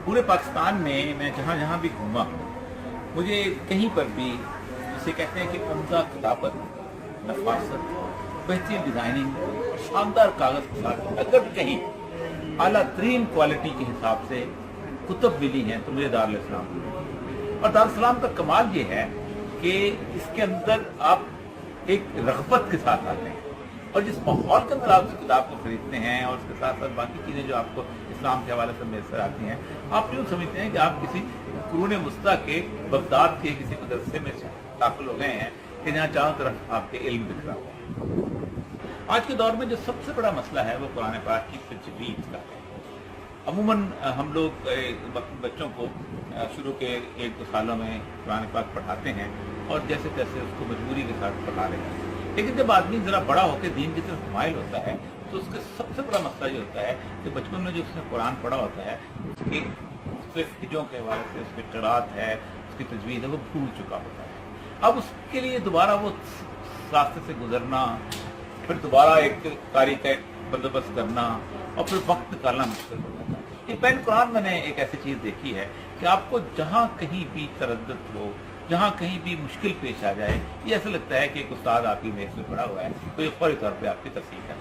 पूरे पाकिस्तान में मैं जहाँ जहाँ भी घूमा हूँ, मुझे कहीं पर भी जिसे कहते हैं कि उम्दा किताबत, नफासत, बेहतरीन डिज़ाइनिंग और शानदार कागज़ के साथ अगर कहीं आला तरीन क्वालिटी के हिसाब से कुतुब मिली हैं तो मुझे दारुल इस्लाम मिली। और दारुल इस्लाम का कमाल ये है कि इसके अंदर आप एक रग़बत के साथ आते हैं, और जिस माहौल के अंदर आप उस किताब को खरीदते हैं और उसके साथ साथ बाकी चीज़ें जो आपको इस्लाम के हवाले से मैसर आती हैं, आप यूँ समझते हैं कि आप किसी कुरून वस्ता के बगदाद के किसी मदरसे में दाखिल हो गए हैं कि जहाँ चारों तरफ आपके इल्म बिखरा हुआ। आज के दौर में जो सबसे बड़ा मसला है वो कुरान पाक की तजवीज़ का है। अमूमन हम लोग बच्चों को शुरू के 1-2 सालों में कुरान पाक पढ़ाते हैं और जैसे तैसे उसको मजबूरी के साथ पढ़ा रहे हैं, लेकिन जब आदमी ज़रा बड़ा होकर दीन की तरफ माइल होता है तो उसका सबसे बड़ा मसला ये होता है कि बचपन में जो उसने कुरान पढ़ा होता है उसके हिजों के हवाले से उसकी क़िराअत है, उसकी तजवीज़ है, वो भूल चुका होता है। अब उसके लिए दोबारा वो रास्ते से गुजरना, फिर दोबारा एक कारी का बंदोबस्त करना और फिर वक्त निकालना मुश्किल हो जाता है। ये पेन कुरान मैंने एक ऐसी चीज़ देखी है कि आपको जहाँ कहीं भी तरद्दुद हो, जहाँ कहीं भी मुश्किल पेश आ जाए, ये ऐसा लगता है कि एक उस्ताद आपकी मेज में पड़ा हुआ है तो ये फौरी तौर पे आपकी तस्दीक है।